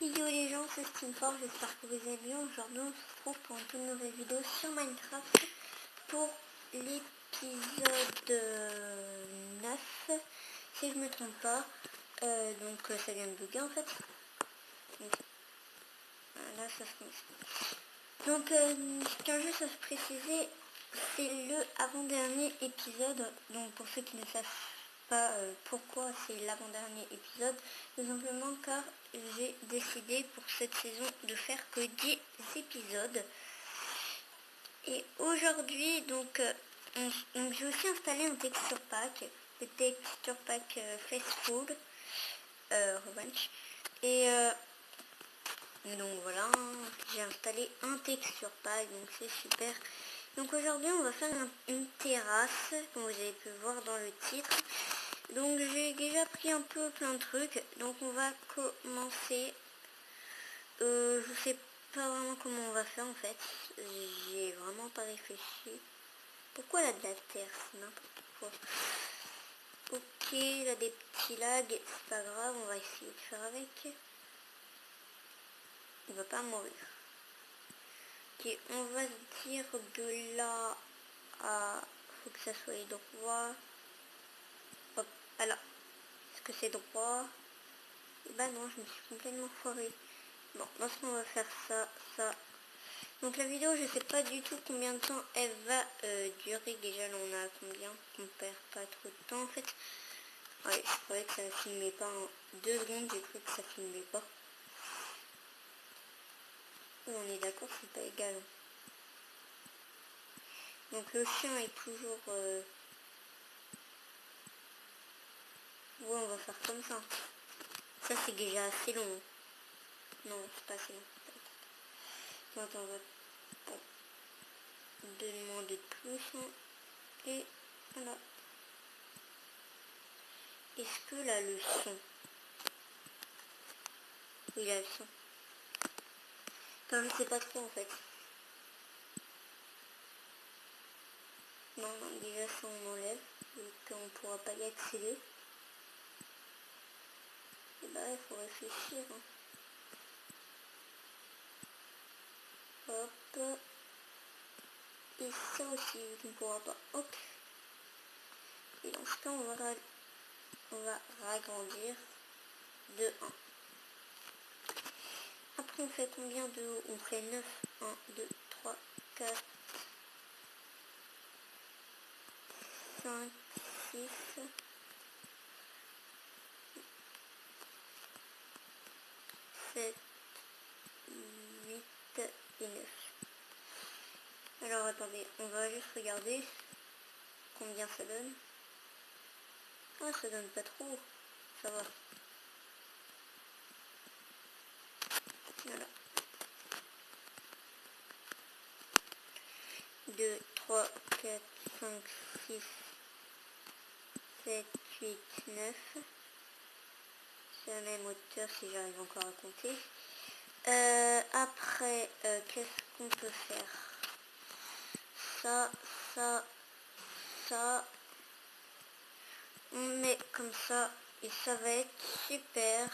Yo les gens, c'est Steamfort, j'espère que vous allez bien. Aujourd'hui on se retrouve pour une toute nouvelle vidéo sur Minecraft pour l'épisode 9, si je me trompe pas. Donc ça vient de bugger en fait. Donc, là ça se met. Donc je tiens juste à se préciser, c'est le avant-dernier épisode. Donc pour ceux qui ne savent pas pourquoi c'est l'avant-dernier épisode, tout simplement car j'ai décidé pour cette saison de faire que 10 épisodes. Et aujourd'hui donc, j'ai aussi installé un texture pack, le texture pack Fast Food Revenge. Et donc voilà, j'ai installé un texture pack, donc c'est super. Donc aujourd'hui on va faire une terrasse, comme vous avez pu voir dans le titre. Donc j'ai déjà pris un peu plein de trucs, donc on va commencer. Je sais pas vraiment comment on va faire en fait, j'ai vraiment pas réfléchi. Pourquoi là de la terre, c'est n'importe quoi. Ok, là des petits lags, c'est pas grave, on va essayer de faire avec. Il va pas mourir. Ok, on va se dire de là à... faut que ça soit droit. Hop, voilà. Est-ce que c'est droit? Bah non, je me suis complètement foirée. Bon, dans ce qu'on va faire ça. Donc la vidéo, je sais pas du tout combien de temps elle va durer. Déjà là on a combien? On perd pas trop de temps en fait. Ouais, je croyais que ça ne filmait pas en 2 secondes, j'ai cru que ça filmait pas. On est d'accord, c'est pas égal. Donc le chien est toujours... Ouais, on va faire comme ça. Ça c'est déjà assez long. Non, c'est pas assez long. Attends, on va... Bon. Demander de plus. Et voilà. Est-ce que là le son... Oui, là le son. Enfin, je sais pas trop en fait. Non, déjà ça on enlève. Donc on pourra pas y accéder. Et bah il faut réfléchir. Hein. Hop. Et ça aussi, on ne pourra pas. Hop. Et dans ce cas, on va ragrandir de 1. Après, on fait combien de haut? On fait 9. 1, 2, 3, 4, 5, 6, 7, 8 et 9. Alors, attendez, on va juste regarder combien ça donne. Ah, ça donne pas trop. Ça va. Voilà. 2, 3, 4, 5, 6, 7, 8, 9. C'est la même hauteur si j'arrive encore à compter. Après, qu'est-ce qu'on peut faire? Ça. On met comme ça et ça va être super.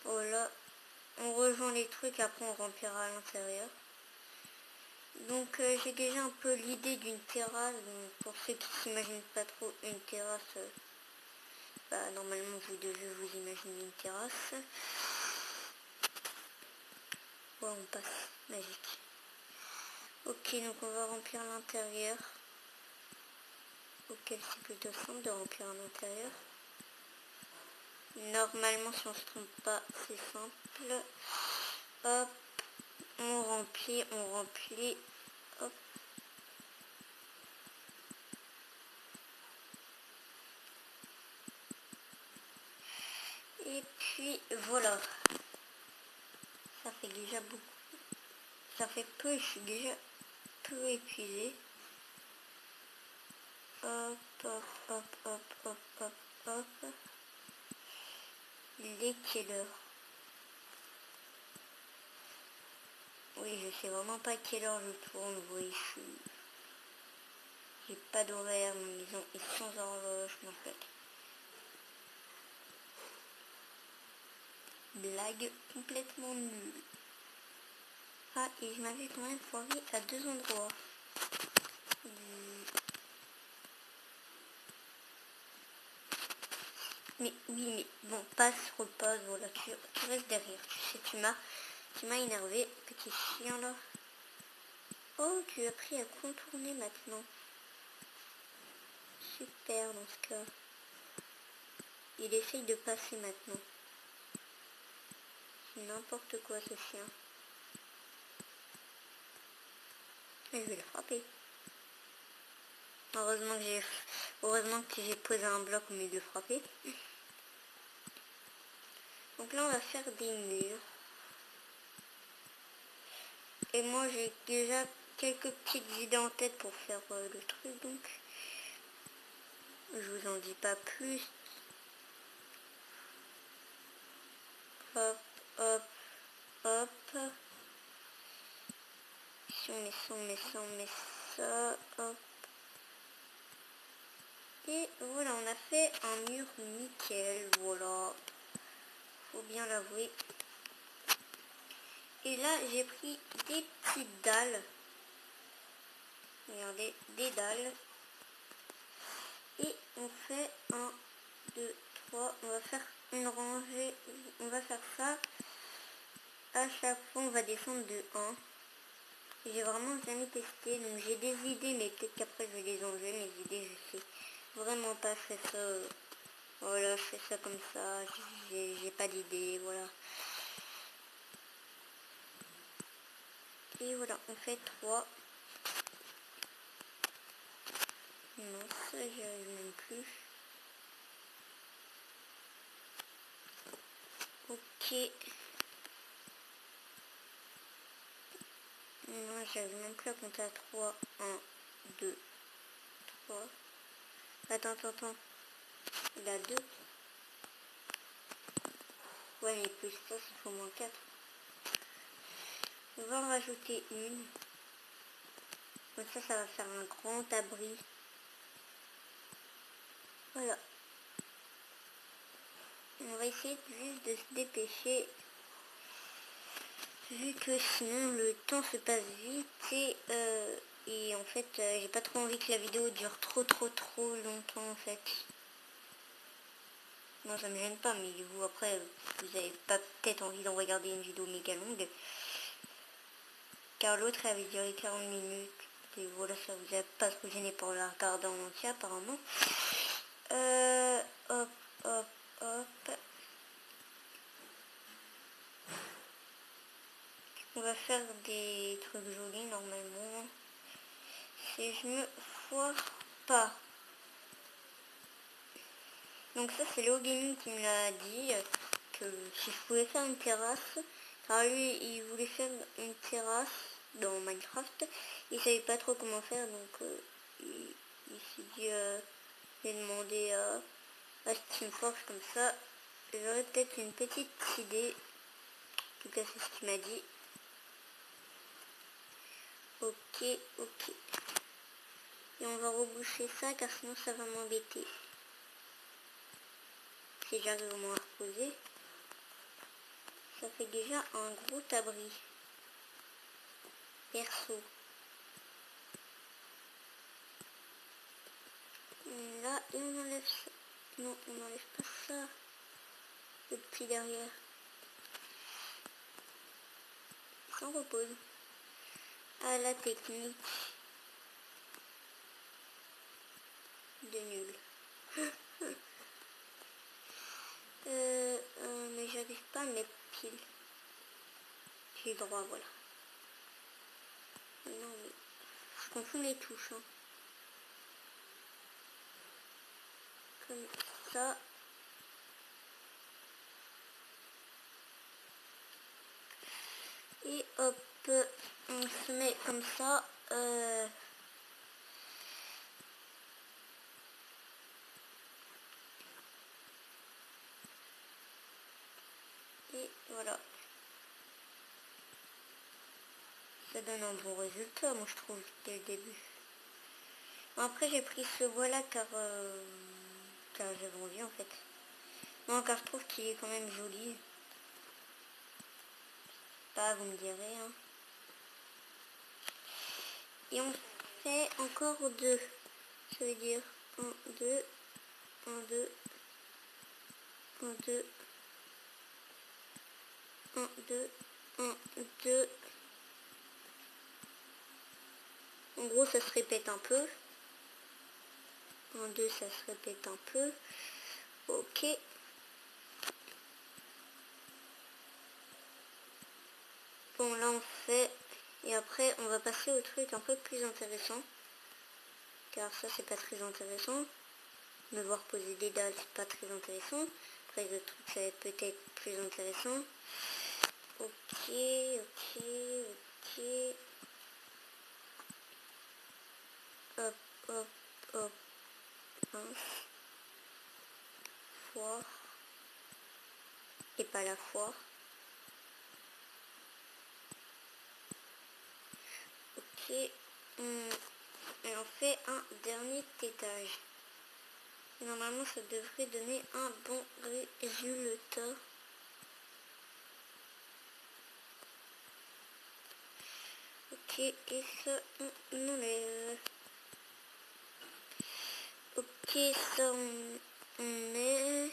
Voilà. On rejoint les trucs, après on remplira à l'intérieur. Donc j'ai déjà un peu l'idée d'une terrasse. Donc, pour ceux qui s'imaginent pas trop une terrasse, bah, normalement vous devez vous imaginer une terrasse. Ouais, on passe. Magique. Ok, donc on va remplir l'intérieur. Ok, c'est plutôt simple de remplir à l'intérieur. Normalement, si on se trompe pas, c'est simple. Hop, on remplit. Hop. Et puis voilà. Ça fait déjà beaucoup. Ça fait peu, je suis déjà peu épuisée. Hop, hop, hop, hop, hop, hop, hop. Il est quelle heure? Oui, je sais vraiment pas quelle heure je tourne. Vous voyez, j'ai pas d'horaire, ma maison est sans horloge, en fait. blague complètement nulle. Ah, et je m'avais quand même foiré à 2 endroits. Mais oui, mais bon, passe, repose, voilà, tu restes derrière. Tu sais, tu m'as énervé, petit chien là. Oh, tu as appris à contourner maintenant. Super dans ce cas. Il essaye de passer maintenant. C'est n'importe quoi ce chien. Et je vais le frapper. Heureusement que j'ai posé un bloc au milieu de le frapper. Donc là on va faire des murs. Et moi j'ai déjà quelques petites idées en tête pour faire le truc, donc je vous en dis pas plus. Hop, hop, hop. Si on met ça, hop. Et voilà, on a fait un mur nickel, voilà. Faut bien l'avouer. Et là, j'ai pris des petites dalles. Regardez, des dalles. Et on fait 1, 2, 3. On va faire une rangée. On va faire ça. À chaque fois, on va descendre de 1. J'ai vraiment jamais testé. Donc j'ai des idées, mais peut-être qu'après je vais les enlever. Mes idées, je sais vraiment pas faire ça. Voilà, je fais ça comme ça. J'ai pas d'idée, voilà. Et voilà, on fait 3. Non, ça j'y arrive même plus. Ok. Non, j'arrive même plus à compter à 3. 1, 2, 3. Attends. Il a 2. Ouais, mais plus ça, il faut au moins 4. On va en rajouter une. Comme ça va faire un grand abri. Voilà. On va essayer juste de se dépêcher. Vu que sinon le temps se passe vite et en fait j'ai pas trop envie que la vidéo dure trop longtemps en fait. Moi ça me gêne pas, mais vous après vous avez pas peut-être envie d'en regarder une vidéo méga longue. Car l'autre avait duré 40 minutes. Et voilà, ça vous a pas trop gêné pour la regarder en entier apparemment. Hop. On va faire des trucs jolis normalement. Si je me foire pas. Donc ça c'est Léo Gaming qui me l'a dit que si je pouvais faire une terrasse. Car lui il voulait faire une terrasse dans Minecraft. Il savait pas trop comment faire, donc il s'est dit j'ai demandé à Steamforge, comme ça j'aurais peut-être une petite idée. En tout cas c'est ce qu'il m'a dit. Ok. Et on va reboucher ça car sinon ça va m'embêter. Si j'arrive au moins à reposer. Ça fait déjà un gros abri. Perso. Là, et on enlève ça. Non, on n'enlève pas ça. Le petit derrière. Ça repose. À la technique. De nul. Mais j'arrive pas à mettre pile. J'ai droit, voilà. Non, mais je confonds les touches. Hein. Comme ça. Et hop, on se met comme ça. Et voilà. Ça donne un bon résultat, moi je trouve, dès le début. Après j'ai pris ce bois là car j'avais envie en fait. Non, car je trouve qu'il est quand même joli. pas, vous me direz. Hein. Et on fait encore 2. Ça veut dire 1, 2, 1, 2, 1, 2, 1, 2, 1, 2. En gros, ça se répète un peu. 1, 2, ça se répète un peu. Ok. Bon, là, on fait... Et après, on va passer au truc un peu plus intéressant. Car ça, c'est pas très intéressant. Me voir poser des dalles, c'est pas très intéressant. Après, le truc, ça va être peut-être plus intéressant. Ok, ok, ok. Hop, hop, hop. Mince. Foire. Et pas la foire. Ok. Et on fait un dernier étage. Et normalement, ça devrait donner un bon résultat. Ok, et ça, on enlève. Ok, ça, on met.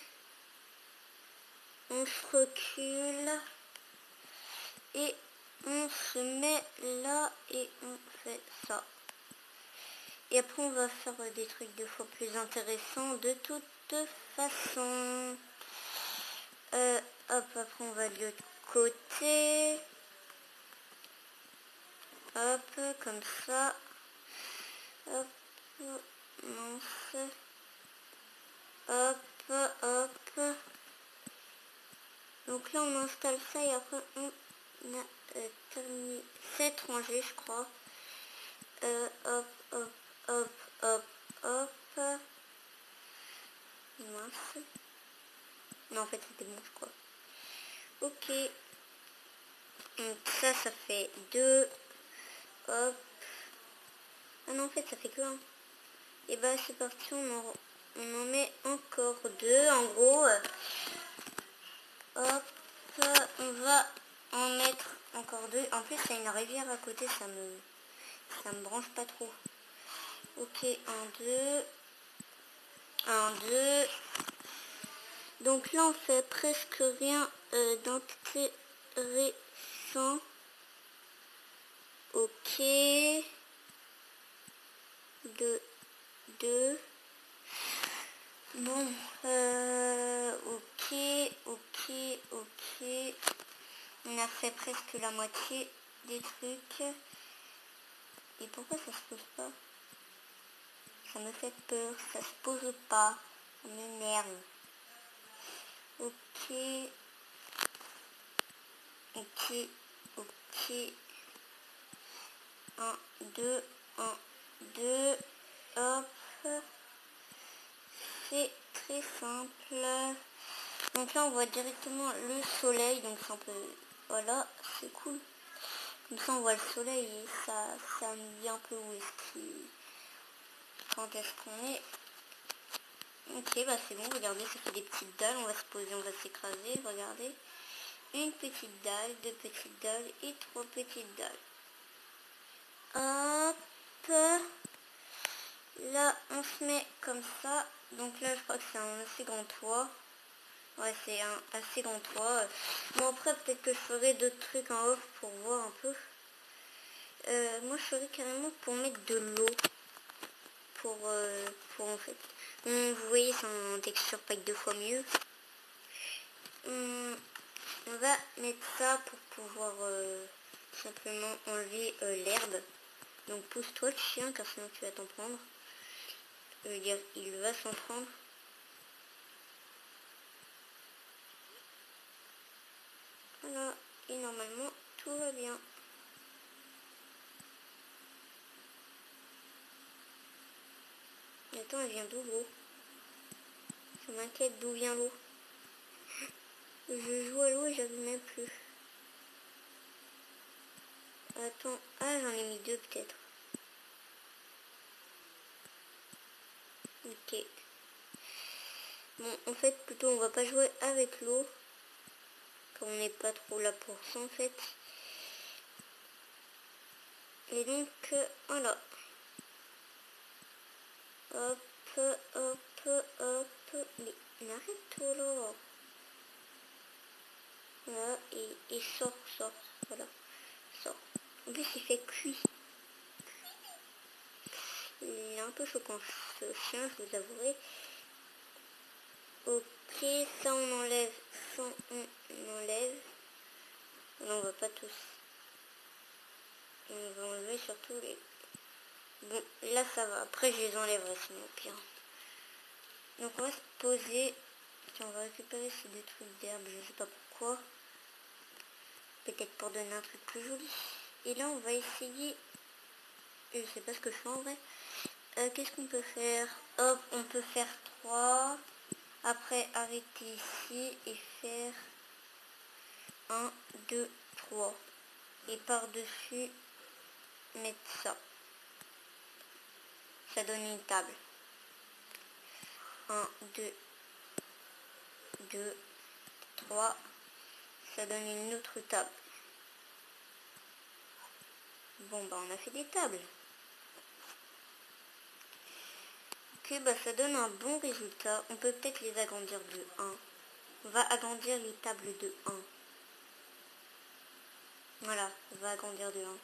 On se recule. Et on se met là et on fait ça. Et après, on va faire des trucs 2 fois plus intéressants de toute façon. Hop, après, on va de l'autre côté. Hop, comme ça. Hop, mince. Hop, hop. Donc là, on installe ça et après, on a terminé cette rangée, je crois. Hop, hop, hop, hop, hop. Mince. Non, en fait, c'était bon, je crois. Ok. Donc ça fait 2. Hop. Ah non, en fait, ça fait que 1. Et bah, c'est parti, on en met encore 2. En gros, hop, on va en mettre encore 2. En plus, il y a une rivière à côté, ça me branche pas trop. Ok, 1, 2. 1, 2. Donc là, on fait presque rien d'intéressant. Ok. 2, 2. Bon, ok, ok, ok. On a fait presque la moitié des trucs. Et pourquoi ça se pose pas? Ça me fait peur, ça se pose pas. Ça m'énerve. Ok. Ok, ok. 1, 2, 1, 2. Hop. C'est très simple. Donc là, on voit directement le soleil. Donc c'est un peu... Voilà, c'est cool. Comme ça, on voit le soleil et ça me dit un peu où est-ce qu'il... Quand est-ce qu'on est. Ok, bah c'est bon, regardez, ça fait des petites dalles. On va se poser, on va s'écraser, regardez. Une petite dalle, 2 petites dalles et 3 petites dalles. Hop. Là, on se met comme ça. Donc là, je crois que c'est un assez grand toit. Ouais, c'est un assez grand toit. Bon, après, peut-être que je ferai d'autres trucs en off pour voir un peu. Moi, je ferai carrément pour mettre de l'eau. Pour en fait... vous voyez, c'est en texture pack 2 fois mieux. On va mettre ça pour pouvoir simplement enlever l'herbe. Donc pousse-toi le chien, car sinon tu vas t'en prendre. Il va s'en prendre. Voilà, et normalement tout va bien. Mais attends, elle vient d'où l'eau? Je m'inquiète d'où vient l'eau. Je joue à l'eau et j'avais même plus. Attends, ah j'en ai mis 2 peut-être. Ok. Bon, en fait, plutôt on va pas jouer avec l'eau. Comme on n'est pas trop là pour ça en fait. Et donc, voilà. Hop, hop, hop. Mais arrête-toi là. Voilà, et sort. Voilà, sort. En plus, il fait cuit. Il est un peu choquant ce chien, je vous avouerai. Ok, ça on enlève. Non, on va pas tous. On va enlever surtout les... Bon, là ça va. Après je les enlèverai sinon au pire. Donc on va se poser. Tiens, on va récupérer ces deux trucs d'herbe, je sais pas pourquoi. Peut-être pour donner un truc plus joli. Et là on va essayer... Je sais pas ce que je fais en vrai. Qu'est-ce qu'on peut faire? Hop, on peut faire 3. Après arrêter ici et faire 1, 2, 3. Et par-dessus mettre ça. Ça donne une table. 1, 2, 2, 3. Ça donne une autre table. Bon, bah on a fait des tables. Ok, bah ça donne un bon résultat. On peut peut-être les agrandir de 1. On va agrandir les tables de 1. Voilà, on va agrandir de 1.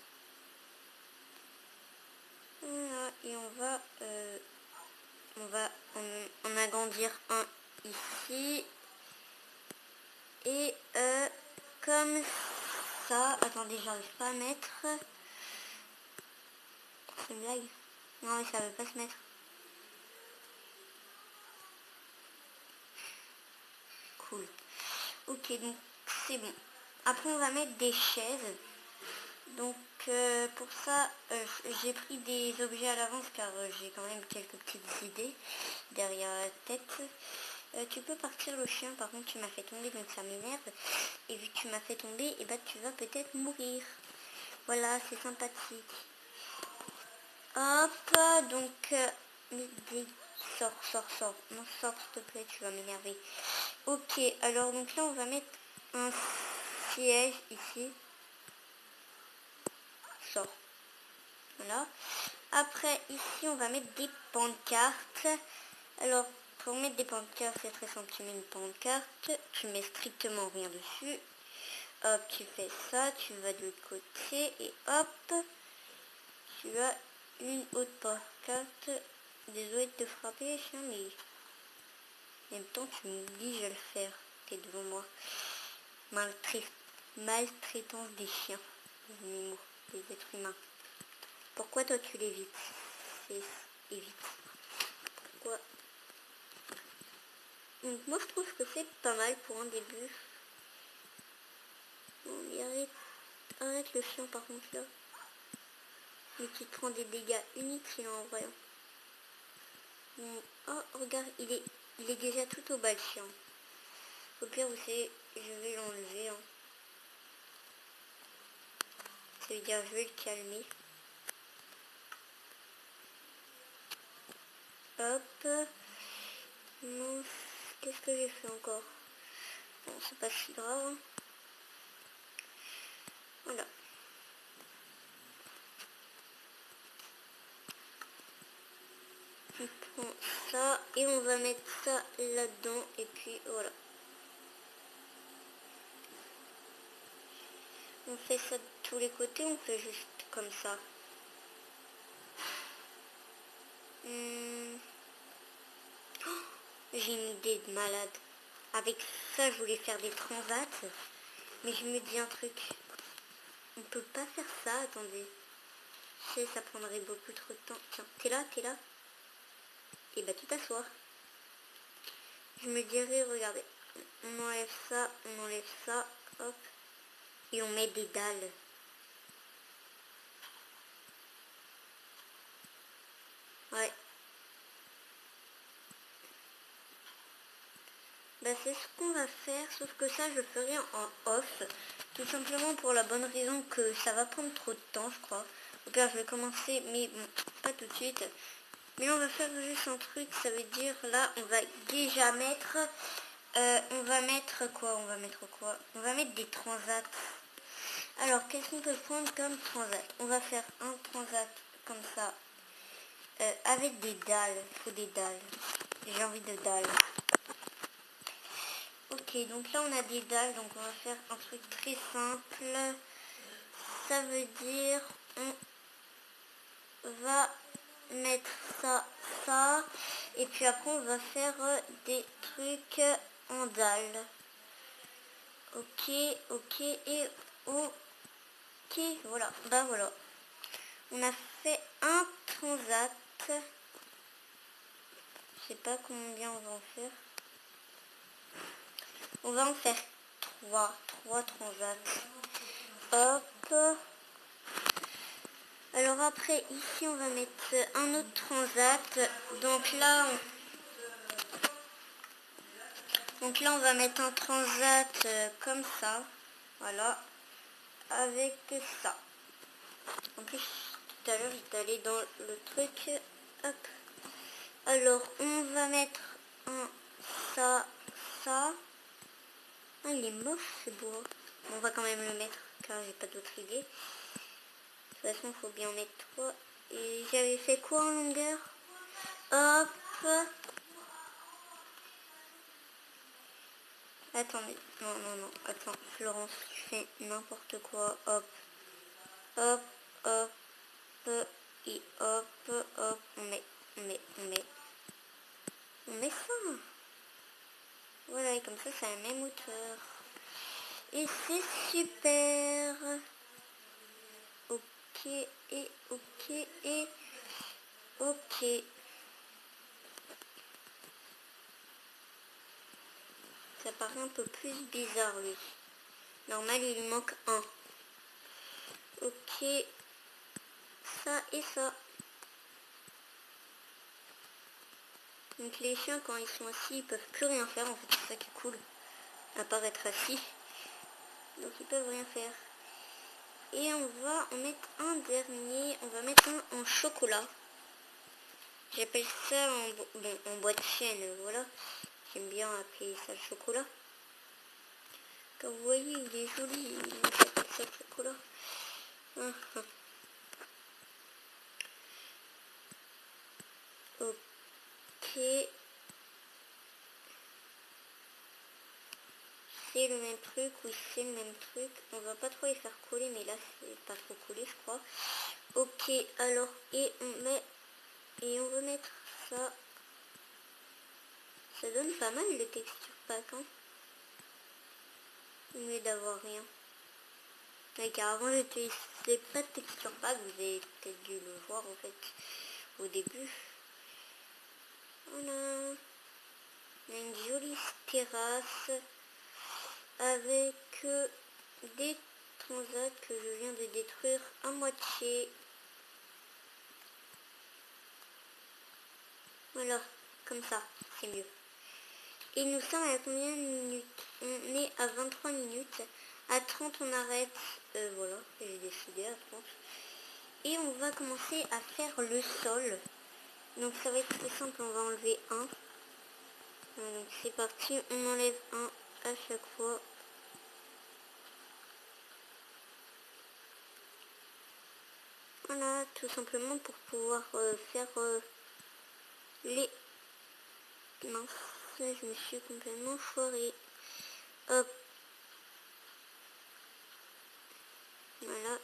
Voilà, et on va en agrandir un ici. Et comme ça, attendez, j'arrive pas à mettre. C'est une blague? Non, mais ça veut pas se mettre. Cool. Ok, donc c'est bon. Après, on va mettre des chaises. Donc pour ça, j'ai pris des objets à l'avance car j'ai quand même quelques petites idées derrière la tête. Tu peux partir le chien, par contre tu m'as fait tomber donc ça m'énerve. Et vu que tu m'as fait tomber, et bah tu vas peut-être mourir. Voilà, c'est sympathique. Hop, donc sors. Non, sors s'il te plaît, tu vas m'énerver. Ok, alors donc là on va mettre un siège ici. Sors. Voilà. Après, ici, on va mettre des pancartes. Alors, pour mettre des pancartes, c'est très simple. Tu mets une pancarte, tu mets strictement rien dessus. Hop, tu fais ça, tu vas de l'autre côté et hop, tu as une autre pancarte. Désolé de te frapper, chien, mais en même temps, tu me dis, je vais le faire. T'es devant moi. Maltraitance des chiens, des animaux, des êtres humains. Pourquoi toi tu l'évites? Évite. Pourquoi? Donc moi je trouve que c'est pas mal pour un début. Bon, mais arrête le chien par contre là. Mais tu te prends des dégâts inutiles en vrai. Bon, oh regarde, il est déjà tout au bas le chien. Au pire vous savez, je vais l'enlever. Hein. Ça veut dire je vais le calmer. Hop. Non, qu'est-ce que j'ai fait encore? Bon, c'est pas si grave. Hein. Voilà. On prend ça et on va mettre ça là-dedans et puis voilà. On fait ça de tous les côtés, on fait juste comme ça. Oh, j'ai une idée de malade. Avec ça, je voulais faire des transats, mais je me dis un truc. On peut pas faire ça, attendez. Je sais, ça prendrait beaucoup trop de temps. Tiens, t'es là? Et bah tu t'assois. Je me dirais, regardez, on enlève ça, hop, et on met des dalles. Ouais. Bah c'est ce qu'on va faire, sauf que ça je ferai en off, tout simplement pour la bonne raison que ça va prendre trop de temps je crois. Au pire je vais commencer, mais bon, pas tout de suite. Mais on va faire juste un truc, ça veut dire là on va déjà mettre, on va mettre quoi? On va mettre des transats. Alors, qu'est-ce qu'on peut prendre comme transat? On va faire un transat comme ça, avec des dalles. Il faut des dalles. J'ai envie de dalles. Ok, donc là on a des dalles, donc on va faire un truc très simple. Ça veut dire on va mettre ça, et puis après on va faire des trucs en dalles. Ok, et ok, voilà, bah voilà. On a fait un transat. Je sais pas combien on va en faire. On va en faire trois transats. Hop. Alors après, ici, on va mettre un autre transat. Donc là, on va mettre un transat comme ça. Voilà. Avec ça. En plus, tout à l'heure, j'étais allée dans le truc. Hop. Alors, on va mettre ça. Ah, il est moche ce bois. Bon, on va quand même le mettre, car j'ai pas d'autre idée. De toute façon, il faut bien en mettre 3. Et j'avais fait quoi en longueur? Hop. Attendez. Non. Attends, Florence, tu fais n'importe quoi. Hop. Et hop. On met ça. Voilà, et comme ça, c'est la même hauteur. Et c'est super. Ok. Ça paraît un peu plus bizarre, lui. Normal, il manque un. Ok. Ça et ça. Donc les chiens, quand ils sont assis, ils peuvent plus rien faire. En fait, c'est ça qui est cool. À part être assis. Donc ils peuvent rien faire. Et on va en mettre un dernier. On va mettre un en chocolat. J'appelle ça en bois de chêne. Voilà. J'aime bien appeler ça le chocolat. Comme vous voyez, il est joli. On appelle ça le chocolat. Ok. C'est le même truc, oui c'est le même truc. On va pas trop les faire coller, mais là c'est pas trop collé je crois. Ok, alors et on va mettre ça. Ça donne pas mal le texture pack, hein. Mieux d'avoir rien. Mais car avant j'utilisais pas de texture pack, vous avez peut-être dû le voir en fait au début. Voilà. On a une jolie terrasse avec des transats que je viens de détruire à moitié. Voilà, comme ça, c'est mieux. Et nous sommes à combien de minutes? On est à 23 minutes. À 30, on arrête. Voilà, j'ai décidé à 30. Et on va commencer à faire le sol. Donc ça va être très simple, on va enlever un. Donc c'est parti, on enlève un à chaque fois. Voilà, tout simplement pour pouvoir faire les... Mince, je me suis complètement foirée. Hop. Voilà.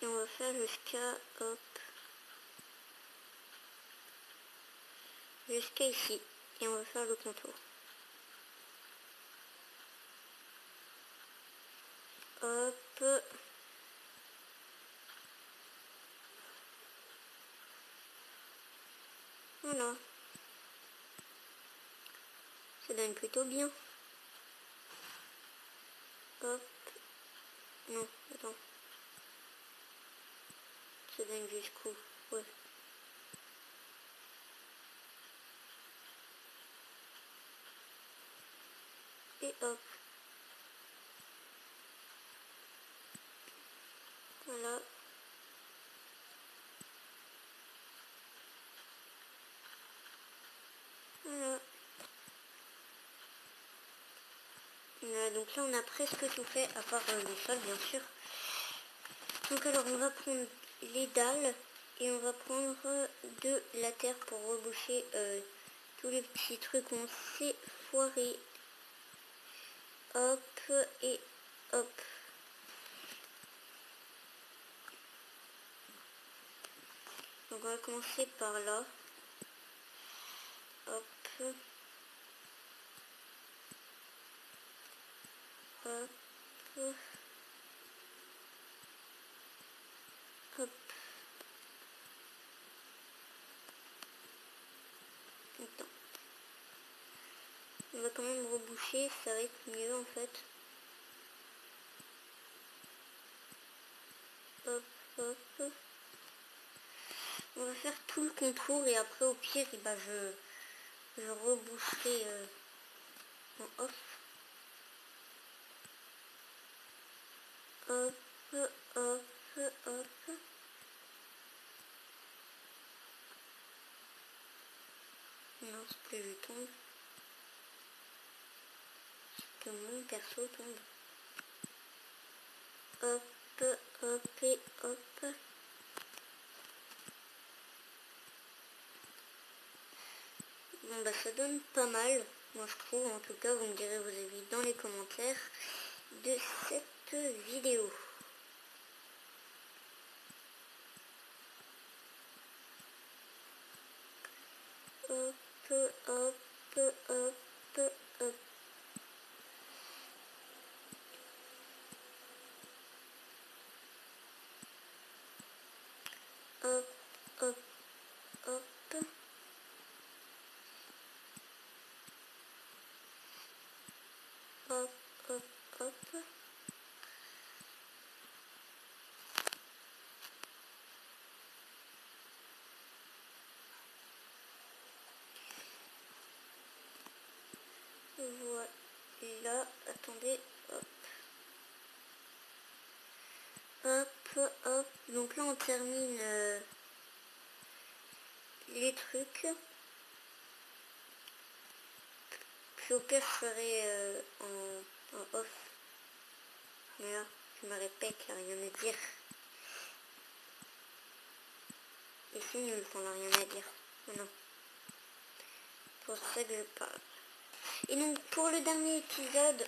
Et on va faire jusqu'à... Hop. Jusqu'à ici. Et on va faire le contour. Hop. Voilà. Ça donne plutôt bien. Hop. Non, attends. Ça donne jusqu'où? Ouais. Et hop. Voilà. Voilà. Donc là on a presque tout fait, à part les sols bien sûr. Donc alors on va prendre les dalles et on va prendre de la terre pour reboucher tous les petits trucs qu'on s'est foirés. Hop et hop. Donc on va commencer par là. Hop. Hop. Hop. Attends. On va quand même reboucher, ça va être mieux en fait. Hop, hop. On va faire tout le contour et après au pire, et bah, je reboucherai en off. Hop, hop, hop. Non, c'est plus je tombe. C'est que mon perso tombe. Hop, hop et hop. Bon bah ça donne pas mal, moi je trouve. En tout cas, vous me direz vos avis dans les commentaires de cette vidéo. Hop, hop, hop, hop. Hop, hop, hop. Hop, hop, hop. Voilà, attendez, hop. Hop, hop. Donc là on termine les trucs. Puis au pire je ferai en off. Mais là, je me répète, il n'y a rien à dire. Et c'est nul qu'on n'a rien à dire. Non. Pour ça que je parle. Et donc pour le dernier épisode,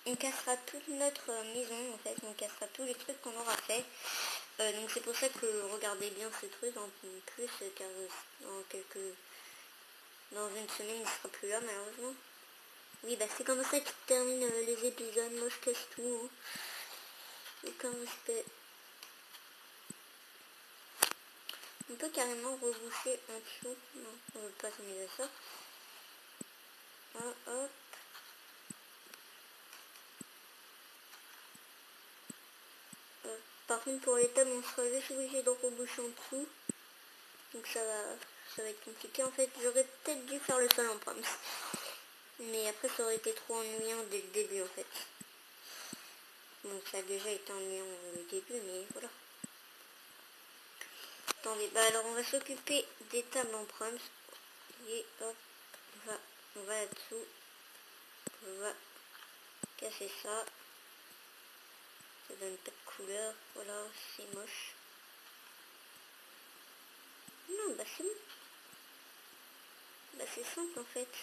on cassera toute notre maison en fait, on cassera tous les trucs qu'on aura fait. Donc c'est pour ça que regardez bien ce truc en plus, car dans une semaine il sera plus là malheureusement. Oui bah c'est comme ça qu'il termine les épisodes, moi je casse tout. Hein. Aucun respect. On peut carrément reboucher en dessous. Non, on ne veut pas s'amuser à ça. Hop, hop. Par contre pour les tables on sera juste obligé de reboucher en dessous. Donc ça va être compliqué. En fait j'aurais peut-être dû faire le sol en proms. Mais après ça aurait été trop ennuyant dès le début en fait. Bon ça a déjà été ennuyant le début mais voilà. Attendez, bah alors on va s'occuper des tables en proms. Et hop, on va là-dessous. On va casser ça. Ça donne pas de couleur. Voilà, c'est moche. Non, bah c'est bon. Bah c'est simple en fait.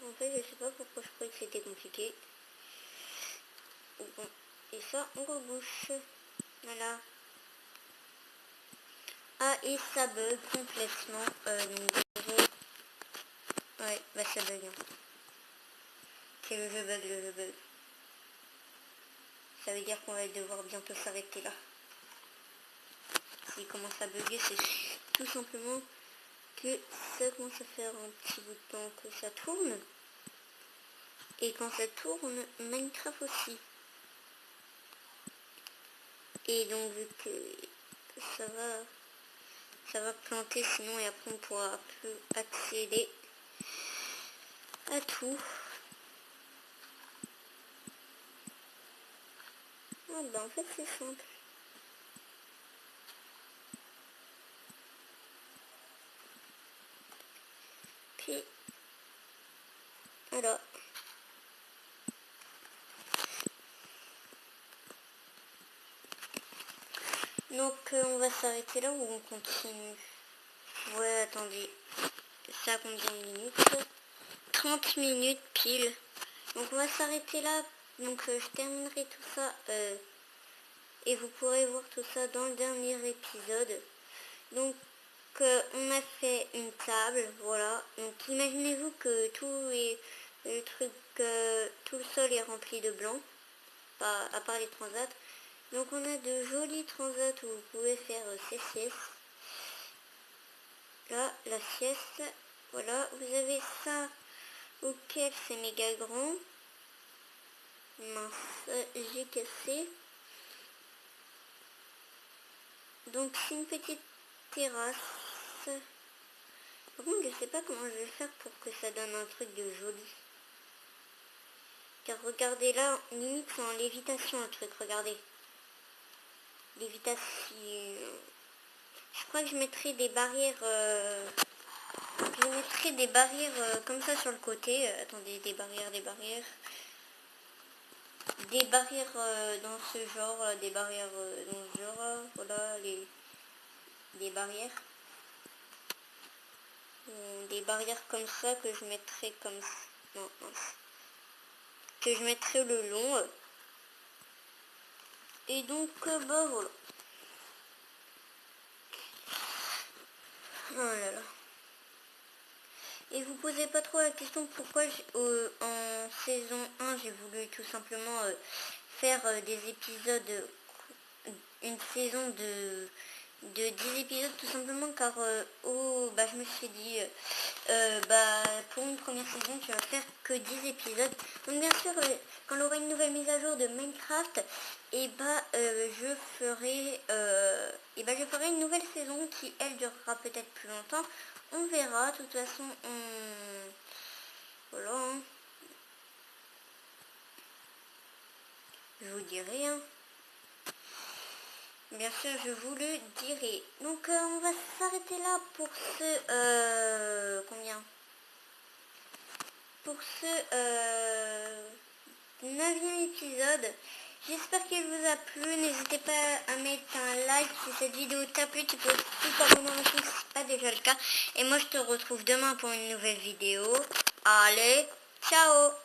En fait, je sais pas pourquoi je croyais que c'était compliqué. Bon, et ça, on rebouche. Voilà. Ah, et ça bug complètement. Ouais, bah ça bug. Hein. C'est le jeu bug. Ça veut dire qu'on va devoir bientôt s'arrêter là. S'il commence à bugger, c'est tout simplement que ça commence à faire un petit bout de temps que ça tourne. Et quand ça tourne, Minecraft aussi. Et donc vu que ça va planter sinon et après on pourra plus accéder à tout. Ah bah en fait c'est simple. Puis Voilà. Donc on va s'arrêter là ou on continue? Ouais, attendez. Ça combien de minutes? 30 minutes pile. Donc on va s'arrêter là. Donc je terminerai tout ça et vous pourrez voir tout ça dans le dernier épisode. Donc on a fait une table, voilà. Donc imaginez-vous que le truc, tout le sol est rempli de blanc, pas, à part les transats. Donc on a de jolis transats où vous pouvez faire ces siestes. Là, la sieste, voilà. Vous avez ça auquel c'est méga grand. Mince, j'ai cassé. Donc c'est une petite terrasse. Par contre, je sais pas comment je vais faire pour que ça donne un truc de joli. Car regardez là, limite c'est en lévitation le truc, regardez. Lévitation. Je crois que je mettrai des barrières. Je mettrai des barrières comme ça sur le côté. Attendez, des barrières. Des barrières dans ce genre, des barrières dans ce genre, voilà des barrières. Des barrières comme ça que je mettrai comme ça. Non, que je mettrai le long. Et donc, bah voilà. Oh là là. Et vous posez pas trop la question pourquoi en saison 1 j'ai voulu tout simplement faire des épisodes, une saison de 10 épisodes tout simplement car je me suis dit pour une première saison tu vas faire que 10 épisodes. Donc bien sûr quand on aura une nouvelle mise à jour de Minecraft je ferai une nouvelle saison qui elle durera peut-être plus longtemps. On verra, de toute façon voilà hein. Je vous dirai hein. Bien sûr, je vous le dirai. Donc, on va s'arrêter là pour ce... combien? Pour ce 9e épisode. J'espère qu'il vous a plu. N'hésitez pas à mettre un like si cette vidéo t'a plu. Tu peux aussi t'abonner à ma chaîne si ce n'est pas déjà le cas. Et moi, je te retrouve demain pour une nouvelle vidéo. Allez, ciao!